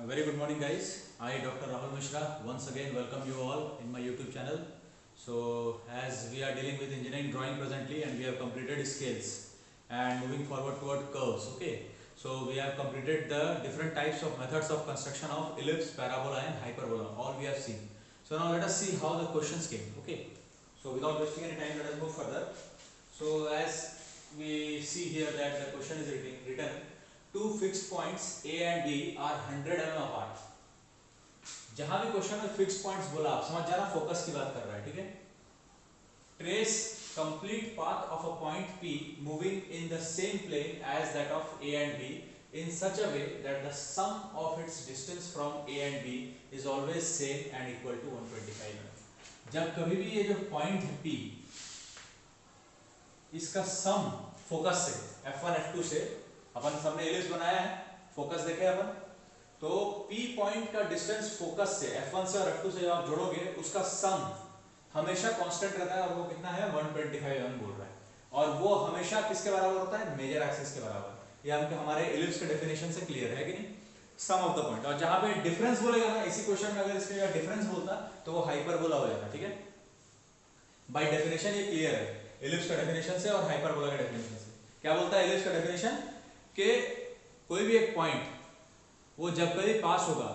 Very good morning, guys. I, Dr. Rahul Mishra, once again welcome you all in my YouTube channel. So, as we are dealing with engineering drawing presently, and we have completed scales and moving forward toward curves. Okay. So, we have completed the different types of methods of construction of ellipse, parabola, and hyperbola. All we have seen. So now let us see how the questions came. Okay. So without wasting any time, let us move further. So as we see here that the question is written, two fixed points A and B are 100 mm apart. जहां भी question में fix points बोला, आप समझ जाना focus की बात कर रहा है, ठीक है. Trace complete path of a point P moving in the same plane as that of A and B in such a way that the sum of its distance from A and B is always same and equal to 125 mm. जब कभी भी ये जो point है P, इसका सम focus से F1 F2 से, अपन सबने एलिप्स बनाया है, फोकस देखे अपन, तो P पॉइंट का डिस्टेंस फोकस से F1 से और F2 से जब आप जोड़ोगे उसका सम हमेशा कांस्टेंट रहता है, और वो कितना है 125 mm बोल रहा है, और वो हमेशा किसके बराबर होता है, मेजर एक्सिस के बराबर. ये हमको हमारे एलिप्स के डेफिनेशन से क्लियर है कि नहीं, सम ऑफ द पॉइंट. और जहां पे डिफरेंस बोलेगा ना, इसी क्वेश्चन में अगर इसके डिफरेंस बोलता तो वो हाइपरबोला हो जाता. ठीक है, बाय डेफिनेशन ये क्लियर है एलिप्स का डेफिनेशन से और हाइपरबोला का डेफिनेशन से. क्या बोलता है एलिप्स का डेफिनेशन, कि कोई भी एक पॉइंट वो जब कभी पास होगा,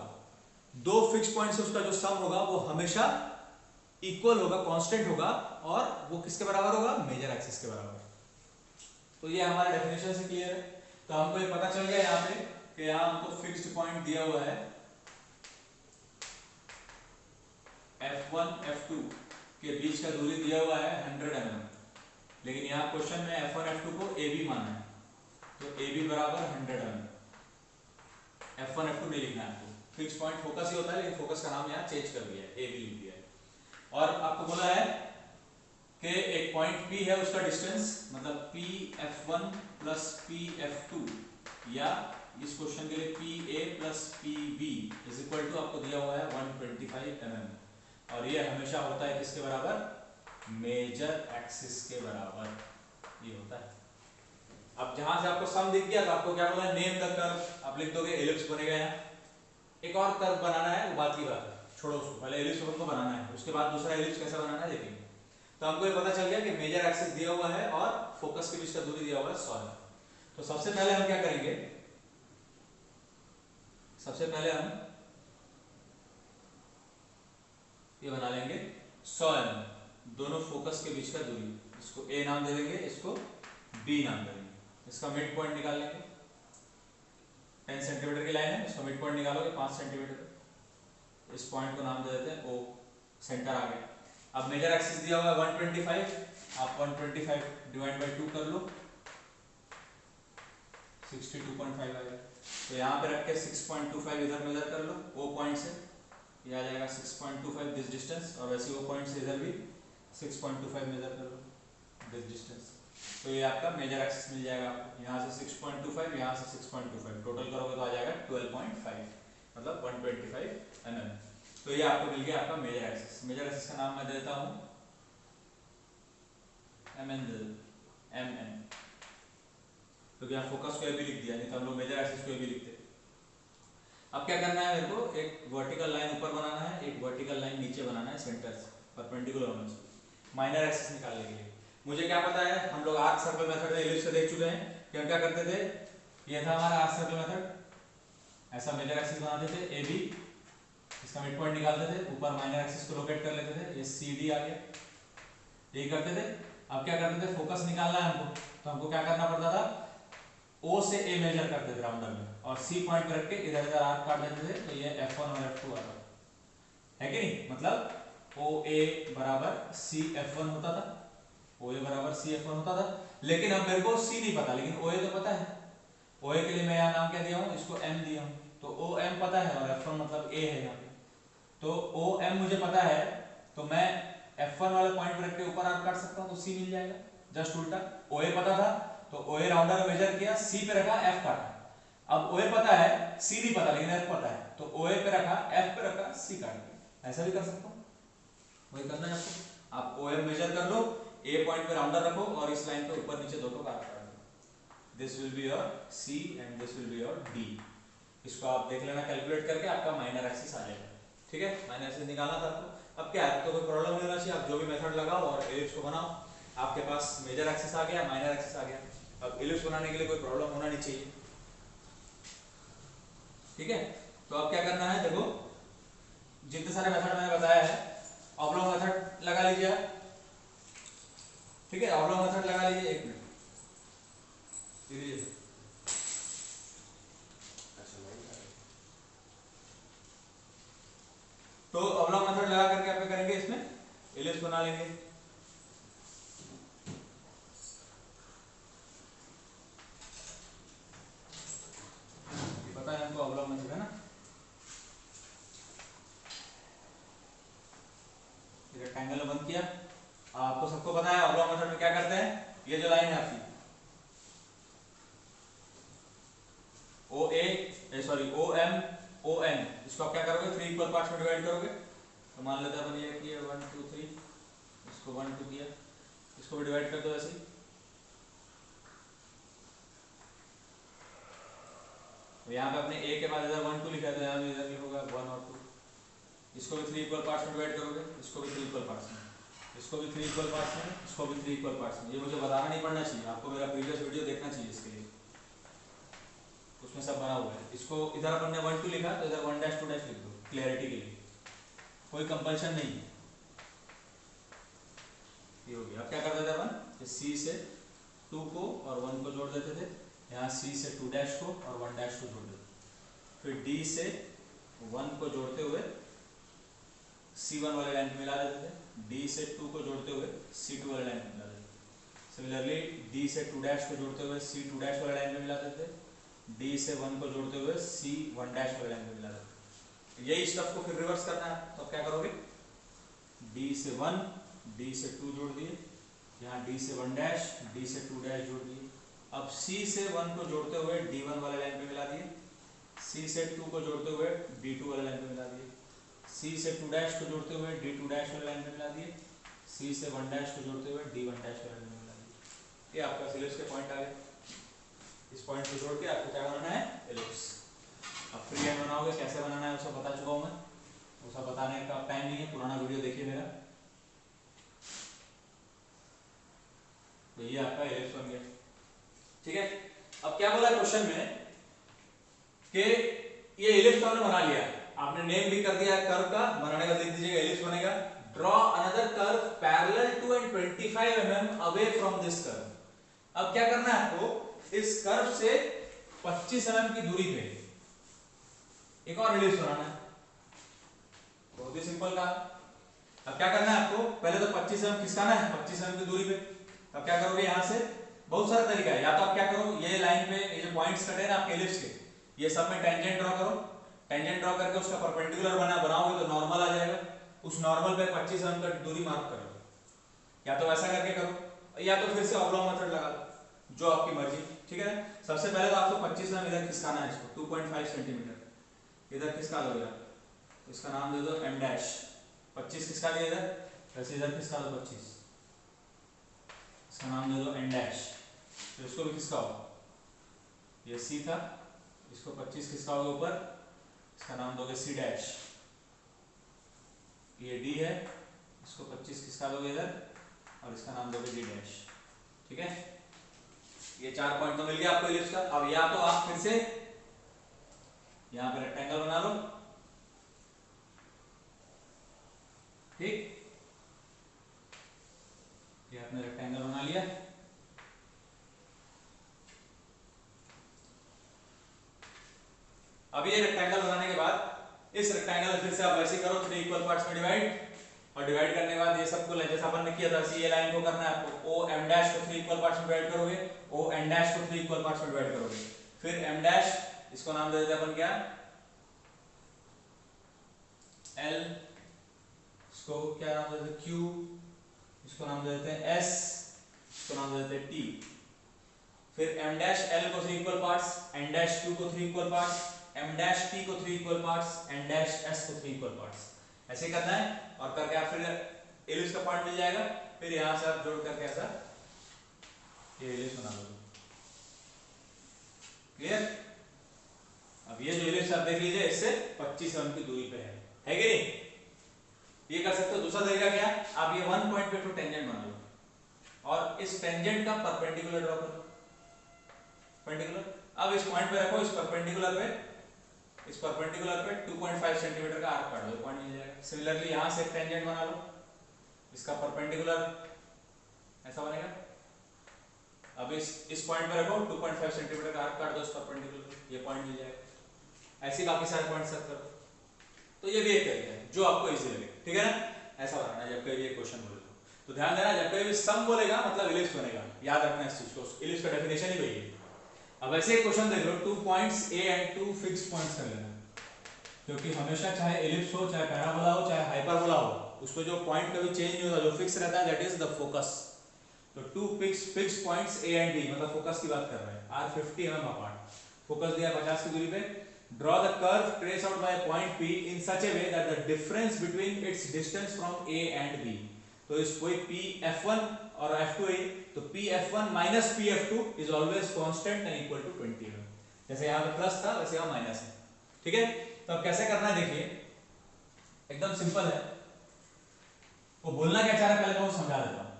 दो फिक्स पॉइंट से उसका जो सम होगा वो हमेशा इक्वल होगा, कांस्टेंट होगा, और वो किसके बराबर होगा, मेजर एक्सिस के बराबर. तो ये हमारे डेफिनेशन से क्लियर है. तो हमको ये पता चल गया यहाँ पे कि यहाँ हमको फिक्स्ड पॉइंट दिया हुआ है F1 F2 के बीच का दूरी दिया हुआ है 100 mm, लेकिन यहाँ क्वेश्चन में F1 F2 को AB माना है, तो AB बराबर 100 mm. F1 F2 नहीं लिखना है आपको, फिक्स पॉइंट फोकस ही होता है, लेकिन फोकस का नाम यहाँ चेंज कर दिया है, AB लिख दिया है. और आपको बोला है कि एक पॉइंट P है, उसका डिस्टेंस मतलब PF1 प्लस PF2, या इस क्वेश्चन के लिए PA plus PB is equal to आपको दिया हुआ है 125 mm, और ये हमेशा होता है किसके बराबर, मेजर एक्सिस के बराबर ये होता है. अब जहां से आपको सम दिख गया तो आपको क्या बोला है, नेम द कर्व. आप लिख दोगे एलिप्स बनेगा. यहाँ एक और कर्व बनाना है, वो बात की बात है, छोड़ो उसको, पहले एलिप्स को बनाना है, उसके बाद दूसरा एलिप्स कैसे बनाना है देखेंगे. तो हमको ये पता चल गया कि मेजर एक्सिस दिया हुआ है और फोकस के बीच का दूरी दिया हुआ है 100 mm. तो सबसे पहले हम क्या करेंगे, सबसे पहले हम ये बना लेंगे 100 mm, दोनों फोकस के बीच का दूरी. इसको A नाम दे देंगे, इसको B नाम दे देंगे. इसका मिड पॉइंट निकाल लेंगे. 10 सेंटीमीटर की लाइन है, इसका मिड पॉइंट निकालोगे 5 सेंटीमीटर. इस पॉइंट को नाम दे देते हैं O, सेंटर आ गया. अब मेजर एक्सिस दिया हुआ है 125, आप 125 डिवाइड बाय 2 कर लो, 62.5 आएगा. तो यहाँ पे रख के 6.25 इधर मेजर कर लो O पॉइंट से, ये आ जाएगा 6.25 दिस डिस्टेंस, और वैसे O पॉइंट से इधर भी 6.25 मेजर कर लो दिस डिस्टेंस. तो ये आपका मेजर एक्सिस मिल जाएगा आपको. यहाँ से 6.25, यहाँ से 6.25, टोटल करोगे तो आ जाएगा 12.5, मतलब 125 mm. तो ये आपको मिल गया आपका मेजर एक्सिस. मेजर एक्सिस का नाम मैं देता हूँ MN, MN, क्योंकि यहाँ फोकस को भी लिख दिया, नहीं तो हम लोग मेजर एक्सिस को भी लिखते. अब क्या करना है मेरे को, एक वर्टिकल लाइन ऊपर बनाना है, एक वर्टिकल लाइन नीचे बनाना है, सेंटर से परपेंडिकुलर होने से. माइनर एक्सिस निकालने के लिए मुझे क्या पता है, हम लोग आर्क सर्कल मेथड में एलिप्स से देख चुके हैं कि हम क्या करते थे. ये था हमारा आर्क सर्कल मेथड, ऐसा मेजर एक्सिस बनाते थे AB, इसका मिड पॉइंट निकालते थे, ऊपर माइनर एक्सिस को लोकेट कर लेते थे, ये CD आ गया, यही करते थे. अब क्या करते थे, फोकस निकालना है हमको, तो हमको क्या करना पड़ता था, O से A मेजर करते थे राउंडर में, और C पॉइंट पे रख के इधर इधर आर्क काट देते थे, तो ये F1 और F2 आता है कि नहीं. मतलब OA बराबर CF1 होता था, OA बराबर CF1 होता था. लेकिन अब मेरे को C नहीं पता, लेकिन OA तो पता है. OA के लिए मैं यहाँ नाम क्या दिया हूँ, इसको M दिया हूँ, तो OM पता है, और F1 मतलब A है यहाँ पे. तो OM मुझे पता है, तो मैं F1 वाले पॉइंट पर रख के ऊपर आर्क काट सकता हूँ, तो C मिल जाएगा. जस्ट उल्टा, OA पता था तो OA राउंडर में मेजर किया, C पे रखा, F काटा. अब OA पता है, C नहीं पता, लेकिन F पता है, तो OA पे रखा, F पे रखा, C काट दिया. ऐसा भी कर सकता हूँ, वही करना है आपको. आप OM मेजर कर लो, A पॉइंट पे राउंडर रखो, और इस लाइन पे ऊपर नीचे दोनों का आर्क काट दो. This will be your C and this will be your D. इसको आप देख लेना कैलकुलेट करके, आपका माइनर एक्सिस आ जाएगा। ठीक है, माइनर एक्सिस निकालना था आपको। अब क्या है, तो कोई प्रॉब्लम नहीं होना चाहिए, आप जो भी मेथड लगाओ और एलिप्स को बनाओ। आपके पास मेजर एक्सिस आ गया, माइनर एक्सिस आ गया। अब एलिप्स बनाने के लिए कोई प्रॉब्लम होना नहीं चाहिए। ठीक है, तो अब क्या करना है, देखो जितने सारे मेथड मैंने बताया है, ऑब्लॉन्ग मेथड लगा लीजिए आप। ठीक है, ऑब्लॉन्ग मेथड लगा लीजिए। एक मिनट, तो ऑब्लॉन्ग मेथड लगा करके आप क्या करेंगे, इसमें एलिप्स बना लेंगे। पता है हमको ऑब्लॉन्ग मेथड है ना। रेक्टेंगल बंद किया। आपको सबको पता है ऑब्लॉन्ग मेथड में क्या करते हैं, ये जो लाइन है आपकी O A sorry O M O N, इसको आप क्या करोगे, 3 इक्वल पार्ट्स में डिवाइड करोगे। तो मान लेते हैं अपन ये किया 1 2 3, इसको 1 2 किया, इसको भी डिवाइड कर दो ऐसे ही। तो यहाँ पे अपने ए के बाद इधर 1 2 लिखा है, तो यहाँ भी इधर लिखोगे 1 और 2। इसको भी 3 इक्वल पार्ट्स में डिवाइड करोगे, इसको भी 3 इक्वल पार्ट्स में, इसको भी 3 इक्वल पार्ट्स में, इसको भी 3 इक्वल पार्ट्स में। ये मुझे बताना नहीं पड़ना चाहिए, आपको मेरा प्रीवियस वीडियो देखना चाहिए इसके लिए, उसमें सब बना हुआ है। इसको इधर अपन ने 1 2 लिखा, तो इधर 1 डैश 2 डैश लिख दो क्लियरिटी के लिए, कोई कंपल्शन नहीं है। ये हो गया। अब क्या करते थे अपन, सी से 2 को और 1 को जोड़ देते थे, यहाँ सी से 2 डैश को और 1 डैश को जोड़ देते, फिर डी से 1 को जोड़ते हुए C1 वाले लाइन पे मिला देते थे, डी से 2 को जोड़ते हुए C2 वाले लाइन पे मिला देते थे। सिमिलरली डी से 2 डैश को जोड़ते हुए C2 डैश वाले लाइन पे मिला देते थे, डी से 1 को जोड़ते हुए C1 डैश वाले लाइन पे मिला देते थे। यही स्टेप को फिर रिवर्स करना है, तो क्या करोगे, डी से 1 डी से 2 जोड़ दिए, यहाँ डी से 1 डैश डी से 2 डैश जोड़ दिए। अब C से 1 को जोड़ते हुए D1 वाले लाइन पे मिला दिए, C से 2 को जोड़ते हुए D2 वाले लाइन पे मिला दिए, C से 2 डैश को जोड़ते हुए D2 डैश वाले लाइन पे मिला दिए, C से 1 डैश को जोड़ते हुए D1 डैश वाले लाइन पे मिला दिए। ये आपका एलिप्स के पॉइंट आ गए। इस पॉइंट को जोड़ के आपको क्या बनाना है, एलिप्स। अब फ्री हैंड बनाओगे, कैसे बनाना है वो सब बता चुका हूं मैं, वो सब बताने का टाइम नहीं है, पुराना वीडियो देखिए मेरा। तो ये आपका एलिप्स बन गया। ठीक है, अब क्या बोला क्वेश्चन में कि ये एलिप्स हमने बना लिया, आपने नेम भी कर दिया कर्व का, बनाने का लिख दीजिएगा एलिप्स बनेगा। Draw another curve parallel to and 25 mm away from this curve. अब क्या करना है आपको, इस कर्व से 25 mm की दूरी पे एक और एलिप्स बनाना है। बहुत ही सिंपल काम। अब क्या करना है आपको, पहले तो 25 mm खिसकाना है 25 mm की दूरी पे। अब क्या करोगे, यहां से बहुत सारा तरीका है, या तो आप क्या करो, ये लाइन पे ये जो पॉइंट्स कटे ना आपके एलिप्स के, ये सब में टेंजेंट ड्रॉ करो, टेंजेंट ड्रॉ करके उसका परपेंडिकुलर बनाओगे तो नॉर्मल आ जाएगा, उस नॉर्मल पे 25 mm का दूरी मार्क करो, या तो वैसा करके करो, या तो फिर से ऑब्लॉन्ग मेथड लगा लो, जो आपकी मर्जी। ठीक है, सबसे पहले तो आपको 25 mm इधर खिसकाना है, इसको 2.5 सेंटीमीटर इधर खिसका दो यार, इसका नाम दे दो m डैश। 25 खिसका दिया इधर, वैसे इधर खिसका दो 25, इसका नाम दे दो n डैश। फिर इसको भी खिसकाओ, ये C था, इसको 25 खिसकाओगे ऊपर, इसका नाम दोगे C डैश। ये D है, इसको 25 खिसका दोगे इधर और इसका नाम दोगे D डैश। ठीक है, ये 4 पॉइंट तो मिल गया आपको एलिप्स का। अब या तो आप फिर से यहां पे रेक्टेंगल बना लो, ठीक, ये आपने रेक्टेंगल बना लिया। अब ये रेक्टेंगल बनाने के बाद इस रेक्टेंगल फिर से आप वैसे करो, 3 इक्वल पार्ट्स में डिवाइड, और डिवाइड करने के बाद ये सबको जैसा अपन ने किया था, ये लाइन को करना है आपको, ओ एम डैश को 3 इक्वल पार्ट्स में डिवाइड करोगे, ओ एन डैश को 3 इक्वल पार्ट्स में डिवाइड करोगे, फिर एम डैश, इसको नाम दे देते हैं अपन क्या, एल, इसको क्या नाम देते हैं, क्यू, इसको नाम दे देते हैं एस, इसको नाम दे देते हैं टी। फिर एम डैश एल को 3 equal parts, N dash Q को 3 equal parts, M dash T को 3 equal parts, N dash S को 3 इक्वल पार्ट्स। ऐसे करना है, और करके आप फिर एलिप्स का पॉइंट मिल जाएगा, फिर यहां से आप जोड़ करके ऐसा ये एलिप्स बना लो। क्लियर? अब ये जो देख लीजिए इससे 25 mm की दूरी पे है कि नहीं? ये कर सकते हो। दूसरा तरीका क्या, आप ये 1 पॉइंट पे तो टेंजेंट बना लो और इस टेंजेंट का परपेंडिकुलर ड्रॉ करो, परपेंडिकुलर। अब इस पॉइंट पे रखो, इस परपेंडिकुलर पे 2.5 सेंटीमीटर का आर्क काट दो, पॉइंट मिल जाएगा। सिमिलरली यहां से एक टेंजेंट बना लो, इसका परपेंडिकुलर ऐसा बनेगा। अब इस पॉइंट पे रखो, 2.5 सेंटीमीटर का आर्क काट दो इस परपेंडिकुलर, ये पॉइंट मिल जाएगा। ऐसे बाकी सारे पॉइंट सेट करो। तो ये भी एक तरीका है जो आपको इजी लगे, ठीक है ना? ऐसा बनाना जब कभी ये क्वेश्चन बोले तो ध्यान देना, जब कभी सम बोलेगा मतलब इलिप्स बनेगा, याद रखना इस चीज को। इलिप्स का डेफिनेशन ही वही है। अब ऐसे एक क्वेश्चन देख लो, 2 points A and 2 fixed points कर लेना, क्योंकि हमेशा चाहे इलिप्स हो, चाहे पैराबोला हो, चाहे हाइपरबोला हो, उसमें जो पॉइंट कभी चेंज नहीं होता, जो फिक्स रहता है, दैट इज द फोकस। तो 2 fixed points A and B, मतलब फोकस की बात कर रहे हैं, आर 50 mm अपार्ट, फोकस दिया 50 की दूरी पे। Draw the curve traced out by point P in such a way that the difference between its distance from A and B. तो इस कोई P(F1) और F2 है, तो P(F1) minus P(F2) is always constant and equal to 20 mm. जैसे यहाँ पे plus था वैसे यहाँ माइनस है, ठीक है? तो अब कैसे करना है देखिए, एकदम सिंपल है। वो बोलना क्या चाह रहा है पहले मैं वो समझा देता हूँ।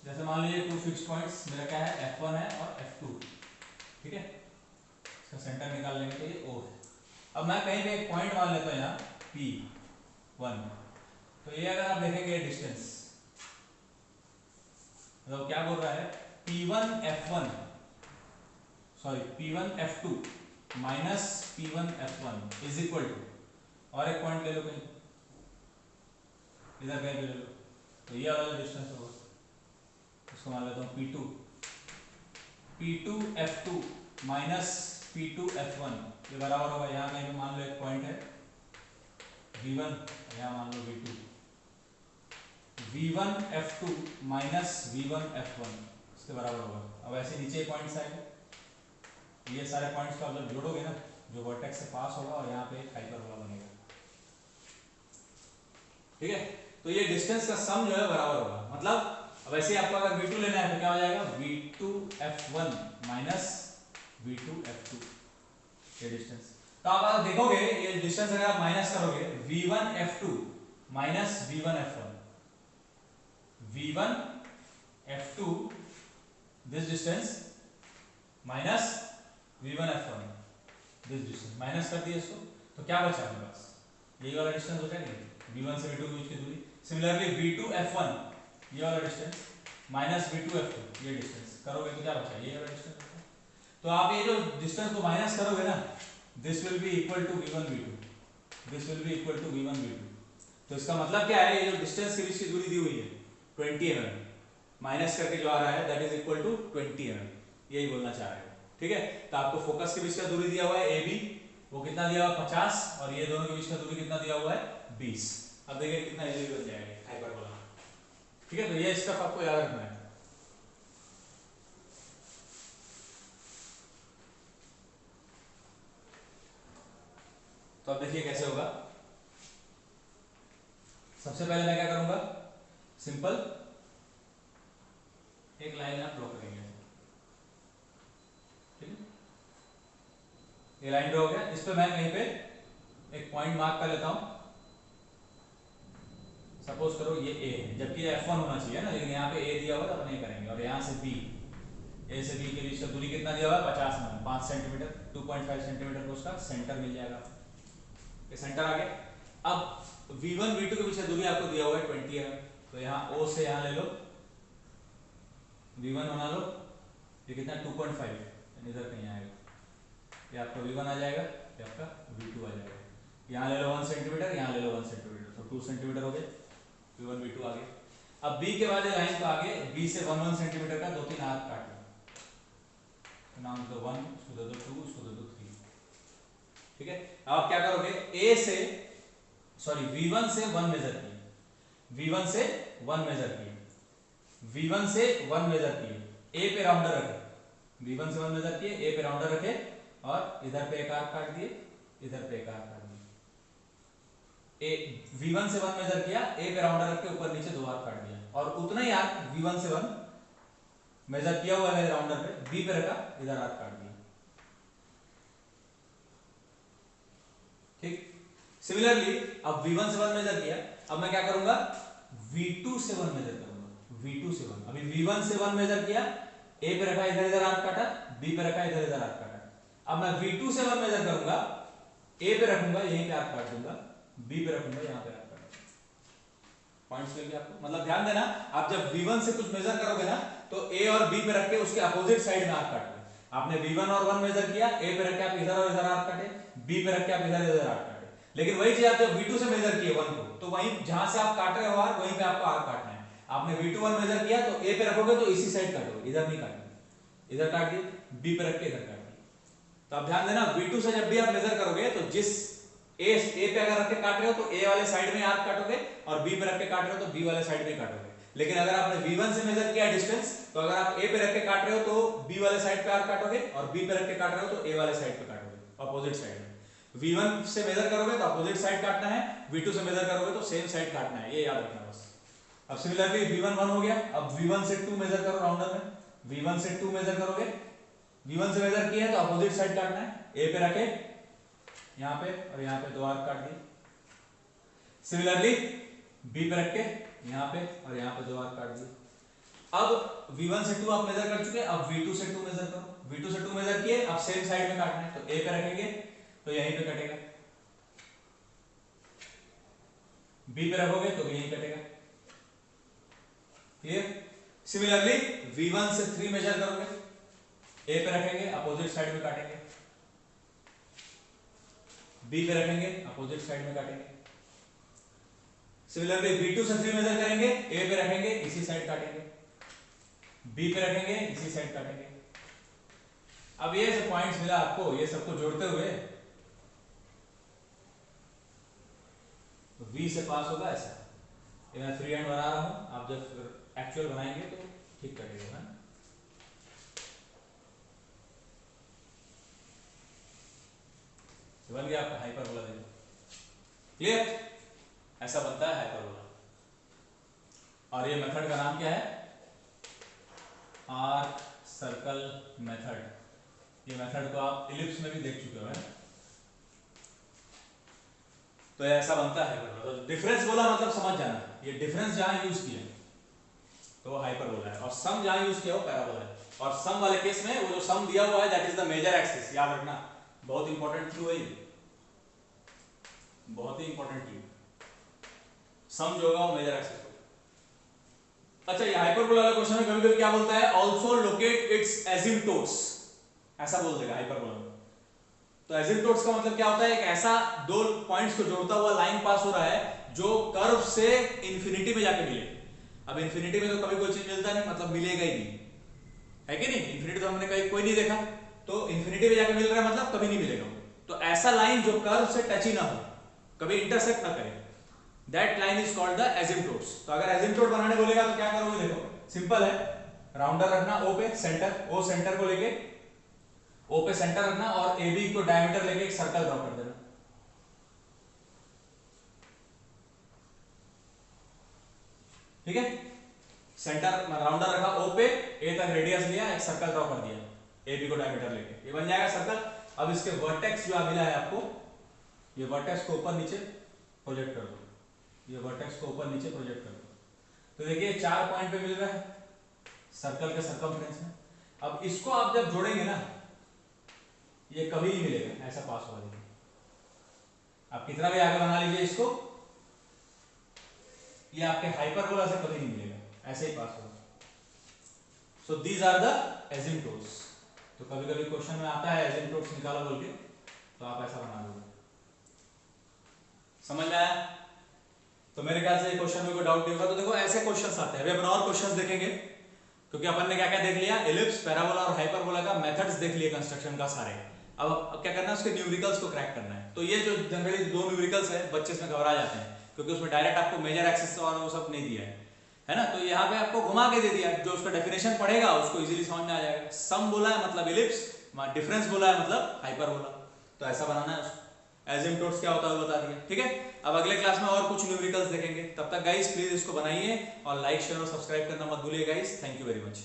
जैसे मान लीजिए 2 फिक्स्ड पॉइंट्स, मेरा क्या है F1 है और F2, ठीक है? इसका सेंटर निकाल लेंगे तो ये O है। अब मैं कहीं पे एक पॉइंट मान लेता हूँ यहाँ P1, तो ये अगर आप देखेंगे डिस्टेंस, मतलब क्या बोल रहा है, P1F1 sorry P1F2 minus P1F1 is equal to, और एक पॉइंट ले लो कहीं इधर, कहीं पे ले लो, तो ये वाला डिस्टेंस होगा, इसको मान लेता हूँ P2F2 माइनस P2F1, ये बराबर होगा, यहाँ कहीं पे मान लो एक पॉइंट है V1, यहाँ मान लो V2, V1F2 माइनस V1F1 इसके बराबर होगा। अब ऐसे नीचे पॉइंट्स आएंगे, ये सारे पॉइंट्स को आप जब जोड़ोगे ना, जो वर्टेक्स से पास होगा और यहाँ पे एक हाइपरबोला बनेगा, ठीक है? तो ये डिस्टेंस का सम जो है बराबर होगा, मतलब अब ऐसे आपको अगर V2 लेना है तो क्या हो जाएगा, V2F1 माइनस V2F2, ये डिस्टेंस। तो आप देखोगे ये डिस्टेंस अगर आप माइनस करोगे, V1F2 minus V1F1, V1F2 this distance minus V1F1 this distance, minus कर दिए इसको, तो क्या बचा हमारे पास, यही वाला डिस्टेंस बचा नहीं, V1 से V2 के बीच की दूरी। सिमिलरली V2F1 ये वाला डिस्टेंस माइनस V2F2 ये डिस्टेंस करोगे तो क्या बचा, ये वाला डिस्टेंस बचा। तो आप ये जो डिस्टेंस को माइनस करोगे ना, this will be equal to V1 V2, this will be equal to V1 V2। तो इसका मतलब क्या है, ये जो डिस्टेंस के बीच की दूरी दी हुई है 20 mm, माइनस करके जो आ रहा है that is equal to 20 mm, यही बोलना चाह रहे हो, ठीक है? तो आपको फोकस के बीच का दूरी दिया हुआ है AB, वो कितना दिया हुआ है 50, और ये दोनों के बीच का दूरी कितना दिया हुआ है 20। अब देखिए कितना इजीली बन जाएगा हाइपरबोला, ठीक है? तो ये स्टेप आपको याद रखना है। तो अब देखिए कैसे होगा। सबसे पहले मैं क्या करूंगा, सिंपल एक लाइन आप ड्रॉ करेंगे, ठीक है? ये लाइन ड्रॉ हो गया, इस पे मैं कहीं पे एक पॉइंट मार्क कर लेता हूं, सपोज करो ये A है, जबकि ये F1 होना चाहिए ना, लेकिन यहाँ पे A दिया हुआ है तो अपन ये करेंगे। और यहाँ से B, A से B के बीच का दूरी कितना दिया हुआ है 50 mm, 5 सेंटीमीटर, 2.5 सेंटीमीटर को उसका सेंटर मिल जाएगा, ये सेंटर आ गया। अब V1 V2 के बीच का दूरी आपको दिया हुआ है 20 mm, तो यहाँ O से यहाँ ले लो, V1 बना लो, ये कितना 2.5 इधर कहीं आएगा, ये आपका V1 आ जाएगा, ये आपका V2 आ जाएगा। यहाँ ले लो 1 सेंटीमीटर, यहाँ ले लो 1 सेंटीमीटर, तो 2 सेंटीमीटर हो गए, V1 V2 आ गए। अब B के बाद ये लाइन को आगे B से 1 सेंटीमीटर का 2-3 आर्क काट लो, तो नाम दो 1, इसको दे दो 2, इसको दे दो 3, ठीक है? अब आप क्या करोगे, A से सॉरी V1 से 1 मेजर किए, V1 से 1 मेजर किए, V1 से 1 मेजर किए, A पे राउंडर रखे, V1 से 1 मेजर किए, A पे राउंडर रखे, और इधर पे एक आर्क काट दिए, इधर पे एक आर्क काट दिए। V1 से 1 मेजर किया, A पे राउंडर रख के ऊपर नीचे 2 आर्क काट दिया, और उतना ही आर्क V1 से 1 मेजर किया हुआ है राउंडर पे, B पे रखा, इधर आर्क काट दिया। ठीक। सिमिलरली अब V1 से 1 मेजर किया, अब मैं क्या करूंगा V2 से 1 मेजर करूंगा, V2 से 1। अभी V1 से 1 मेजर किया, A पे रखा इधर इधर आर्क काटा, B पे रखा इधर इधर आर्क काटा। अब मैं V2 से 1 मेजर करूंगा, A पे रखूंगा यहीं पे आर्क काट दूंगा, B पे रखूंगा यहां पे आर्क काट दूंगा। पॉइंट्स मिल गए आपको? मतलब ध्यान देना, आप जब V1 से कुछ मेजर करोगे ना तो A और B पे रख के उसके अपोजिट साइड में आर्क काटोगे। आपने V1 और 1 मेजर किया, A पे रख के आप इधर और इधर आर्क काटे, B पे रख के आप इधर इधर आर्क काटे। लेकिन वही चीज आप जब V2 से मेजर किए 1 को, तो वहीं जहां से आप काट रहे हो आर्क वहीं पे आपको आर्क काटना है। आपने V2 1 मेजर किया तो A पे रखोगे तो इसी साइड काटोगे, इधर नहीं काटोगे। इधर काट दिए, B पे रख के इधर काट दिए। तो आप ध्यान देना, V2 से जब भी आप मेजर करोगे तो जिस A पे अगर रख के काट रहे हो तो A वाले साइड में आर्क काटोगे, और B पे रख के काट रहे हो तो B वाले साइड में काटोगे। लेकिन अगर आपने V1 से मेजर किया डिस्टेंस, तो अगर आप A पे रख के काट रहे हो तो B वाले साइड पे आर्क काटोगे, और B पे रख के काट रहे हो तो A वाले साइड पे काटोगे, अपोजिट साइड में। V1 से मेजर करोगे तो अपोजिट साइड काटना है, V2 से मेजर करोगे तो सेम साइड काटना है, ये याद रखना बस। अब सिमिलरली V1 1 हो गया, अब V1 से 2 मेजर करो राउंडर में, V1 से 2 मेजर करोगे, V1 से मेजर किया है तो अपोजिट साइड काटना है, A पे रखे यहां पे और यहां पे 2 आर्क काट दिए। सिमिलरली B पे रख के यहां पे और यहां पे 2 आर्क काट दिए। अब V1 से 2 आप मेजर कर चुके, अब V2 से 2 मेजर करो, V2 से 2 मेजर किए, अब सेम साइड में काटना है, तो A पे रखेंगे तो यहीं पे कटेगा, B पे रखोगे तो यहीं कटेगा। क्लियर? सिमिलरली V1 से 3 मेजर करोगे, A पे रखेंगे अपोजिट साइड में काटेंगे, B पे रखेंगे अपोजिट साइड में काटेंगे। सिमिलरली V2 से 3 मेजर करेंगे, A पे रखेंगे इसी साइड काटेंगे, B पे रखेंगे इसी साइड काटेंगे। अब ये जो पॉइंट्स मिला आपको, ये सबको जोड़ते हुए V से पास होगा ऐसा। ये मैं फ्री हैंड बना रहा हूं, आप जब एक्चुअल बनाएंगे तो ठीक करेगा ना। बन गया आपका हाइपरबोला। देखो क्लियर, ऐसा बनता है हाइपरबोला। और ये मेथड का नाम क्या है? Arc circle method. ये मेथड को आप इलिप्स में भी देख चुके हो। तो ऐसा बनता है हाइपरबोला। तो डिफरेंस बोला मतलब समझ जाना, ये डिफरेंस जहां यूज किया तो हाइपरबोला है, और सम जहां यूज किया वो पैराबोला है। और सम वाले केस में वो जो सम दिया हुआ है that is the major axis, याद रखना, बहुत इंपॉर्टेंट क्यू है ये, बहुत ही इंपॉर्टेंट क्यू। सम जो होगा वो मेजर एक्सिस होगा। अच्छा, ये हाइपरबोला वाले क्वेश्चन में कभी-कभी क्या बोलता है? आल्सो लोकेट इट्स एसिम्पटोट्स, ऐसा बोल देगा हाइपरबोला में। तो एसिम्पटोट्स का मतलब क्या होता है? एक ऐसा दो पॉइंट्स को जोड़ता हुआ लाइन पास हो रहा है जो कर्व से इंफिनिटी में जाके मिले। अब इंफिनिटी में तो कभी कोई चीज मिलता नहीं, मतलब मिलेगा ही नहीं, है कि नहीं? इंफिनिटी तो हमने कहीं कोई नहीं देखा, तो इंफिनिटी में जाके मिल रहा है मतलब कभी नहीं मिलेगा। तो ऐसा लाइन जो कर्व से टच ही ना हो, कभी इंटरसेक्ट ना करे, that line is called the asymptotes. तो अगर एसिम्पटोट बनाने बोलेगा तो क्या करोगे? देखो सिंपल है, राउंडर रखना O पे, सेंटर O सेंटर को लेके O पे सेंटर रखना, और AB को डायमीटर लेके एक सर्कल ड्रॉ कर देना। ठीक है, सेंटर राउंडर रखा O पे, A तक रेडियस लिया, एक सर्कल ड्रॉ कर दिया AB को डायमीटर लेके, ये बन जाएगा सर्कल। अब इसके वर्टेक्स जो मिला है आपको, ये वर्टेक्स को ऊपर नीचे प्रोजेक्ट कर दो, ये वर्टेक्स को ऊपर नीचे प्रोजेक्ट कर दो। तो देखिए 4 पॉइंट पे मिल रहा है सर्कल के सर्कमफ्रेंस में। अब इसको आप जब जोड़ेंगे ना, ये कभी नहीं मिलेगा ऐसा पास होगा। देखिए आप कितना भी आगे बना लीजिए इसको, ये आपके हाइपरबोला से कभी नहीं मिलेगा, ऐसे ही पास होगा। So these are the asymptotes. तो कभी कभी क्वेश्चन में आता है एसिम्पटोट्स निकालो बोल के, तो आप ऐसा बना दोगे। समझ में आया? तो मेरे ख्याल से क्वेश्चन में कोई डाउट नहीं होगा। तो देखो ऐसे क्वेश्चंस आते हैं। अभी अपन और क्वेश्चंस देखेंगे, क्योंकि अपन ने क्या क्या देख लिया, एलिप्स, पैराबोला और हाइपरबोला का मेथड्स देख लिए कंस्ट्रक्शन का सारे। अब क्या करना है? उसके न्यूमेरिकल्स को क्रैक करना है। तो ये जो जनरली दो न्यूमेरिकल्स है, बच्चे इसमें घबरा जाते हैं क्योंकि उसमें डायरेक्ट आपको मेजर एक्सिस और वो सब नहीं दिया है ना। तो यहाँ पे आपको घुमा के दे दिया, जो उसका डेफिनेशन पढ़ेगा उसको इजीली समझ में आ जाएगा। सम बोला है मतलब एलिप्स, डिफरेंस बोला है मतलब हाइपरबोला। तो ऐसा बनाना है उसको। एसिम्पटोट्स क्या होता है वो बता दिया। ठीक है, अब अगले क्लास में और कुछ न्यूमेरिकल्स देखेंगे। तब तक गाइस प्लीज इसको बनाइए और लाइक शेयर और सब्सक्राइब करना मत भूलिए guys. Thank you very much.